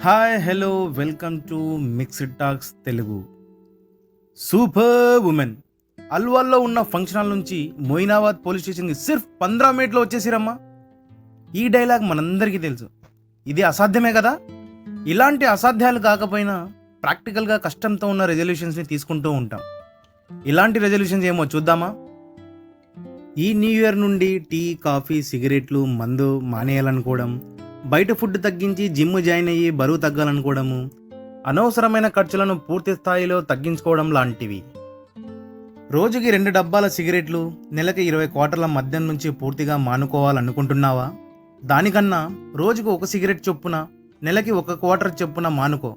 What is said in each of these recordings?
Hi hello welcome to mixed talks Telugu. Super women అల్వాల్లో ఉన్న function hall నుంచి Moinabad police స్టేషన్కి సిర్ఫ్ 15 మినిట్లో వచ్చేసిరమ్మా. ఈ డైలాగ్ మనందరికీ తెలుసు. ఇది అసాధ్యమే కదా. ఇలాంటి అసాధ్యాలు కాకపోయినా ప్రాక్టికల్గా కష్టంతో ఉన్న రెజల్యూషన్స్ని తీసుకుంటూ ఉంటాం. ఇలాంటి రెజల్యూషన్స్ ఏమో చూద్దామా. ఈ న్యూ ఇయర్ నుండి టీ కాఫీ సిగరెట్లు మందు మానేయాలనుకోవడం, బయట ఫుడ్ తగ్గించి జిమ్ జాయిన్ అయ్యి బరువు తగ్గాలనుకోవడము, అనవసరమైన ఖర్చులను పూర్తి స్థాయిలో తగ్గించుకోవడం లాంటివి. రోజుకి 2 డబ్బాల సిగరెట్లు, నెలకి 20 క్వార్టర్ల మద్యం నుంచి పూర్తిగా మానుకోవాలనుకుంటున్నావా? దానికన్నా రోజుకు 1 సిగరెట్ చొప్పున, నెలకి 1 క్వార్టర్ చొప్పున మానుకో.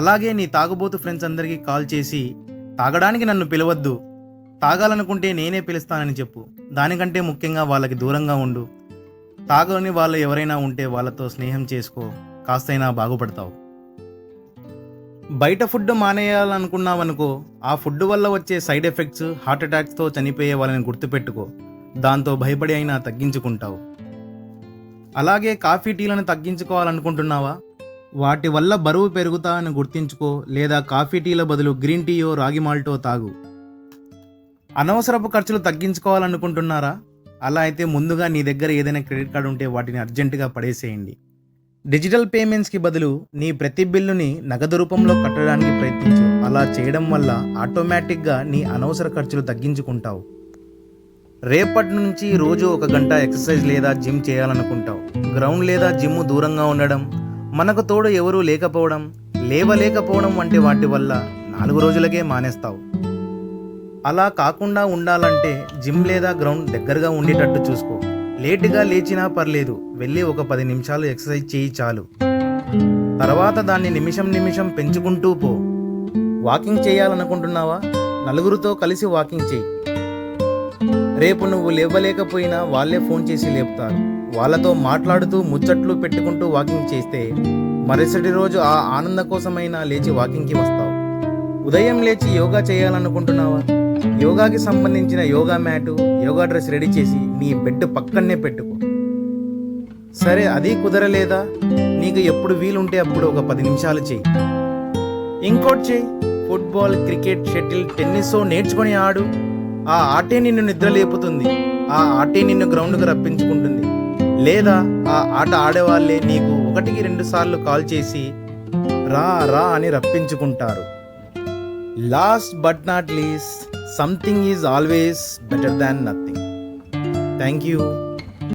అలాగే నీ తాగుబోతు ఫ్రెండ్స్ అందరికీ కాల్ చేసి తాగడానికి నన్ను పిలవద్దు, తాగాలనుకుంటే నేనే పిలుస్తానని చెప్పు. దానికంటే ముఖ్యంగా వాళ్ళకి దూరంగా ఉండు. తాగని వాళ్ళు ఎవరైనా ఉంటే వాళ్ళతో స్నేహం చేసుకో, కాస్తైనా బాగుపడతావు. బయట ఫుడ్ మానేయాలనుకున్నావనుకో, ఆ ఫుడ్ వల్ల వచ్చే సైడ్ ఎఫెక్ట్స్, హార్ట్ అటాక్స్తో చనిపోయే వాళ్ళని గుర్తుపెట్టుకో. దాంతో భయపడి అయినా తగ్గించుకుంటావు. అలాగే కాఫీ టీలను తగ్గించుకోవాలనుకుంటున్నావా? వాటి వల్ల బరువు పెరుగుతా అని గుర్తించుకో. లేదా కాఫీ టీల బదులు గ్రీన్ టీయో రాగి మాల్టో తాగు. అనవసరపు ఖర్చులు తగ్గించుకోవాలనుకుంటున్నారా? అలా అయితే ముందుగా నీ దగ్గర ఏదైనా క్రెడిట్ కార్డు ఉంటే వాటిని అర్జెంటుగా పడేసేయండి. డిజిటల్ పేమెంట్స్కి బదులు నీ ప్రతి బిల్లుని నగదు రూపంలో కట్టడానికి ప్రయత్నించు. అలా చేయడం వల్ల ఆటోమేటిక్గా నీ అనవసర ఖర్చులు తగ్గించుకుంటావు. రేపటి నుంచి రోజు 1 గంట ఎక్సర్సైజ్ లేదా జిమ్ చేయాలనుకుంటావు. గ్రౌండ్ లేదా జిమ్ దూరంగా ఉండడం, మనకు తోడు ఎవరూ లేకపోవడం, లేవలేకపోవడం వంటి వాటి వల్ల 4 రోజులకే మానేస్తావు. అలా కాకుండా ఉండాలంటే జిమ్ లేదా గ్రౌండ్ దగ్గరగా ఉండేటట్టు చూసుకో. లేటుగా లేచినా పర్లేదు, వెళ్ళి ఒక 10 నిమిషాలు ఎక్సర్సైజ్ చేయి చాలు. తర్వాత దాన్ని నిమిషం పెంచుకుంటూ పో. వాకింగ్ చేయాలనుకుంటున్నావా? నలుగురితో కలిసి వాకింగ్ చేయి. రేపు నువ్వు లేవలేకపోయినా వాళ్ళే ఫోన్ చేసి లేపుతారు. వాళ్ళతో మాట్లాడుతూ ముచ్చట్లు పెట్టుకుంటూ వాకింగ్ చేస్తే మరుసటి రోజు ఆ ఆనందం కోసమైనా లేచి వాకింగ్కి వస్తావు. ఉదయం లేచి యోగా చేయాలనుకుంటున్నావా? యోగాకి సంబంధించిన yoga mat, yoga dress ready చేసి నీ బెడ్ పక్కనే పెట్టుకో. సరే, అది కుదరలేదా? నీకు ఎప్పుడు వీలుంటే అప్పుడు ఒక 10 నిమిషాలు చేయి. ఇంకోటి చేయి. ఫుట్బాల్, క్రికెట్, షటిల్, టెన్నిస్ నేర్చుకొని ఆడు. ఆ ఆటే నిన్ను నిద్ర లేపుతుంది. ఆ ఆటే నిన్ను గ్రౌండ్కు రప్పించుకుంటుంది. లేదా ఆ ఆట ఆడేవాళ్ళే నీకు 1కి 2 సార్లు కాల్ చేసి రా రా అని రప్పించుకుంటారు. Last but not least, something is always better than nothing. Thank you.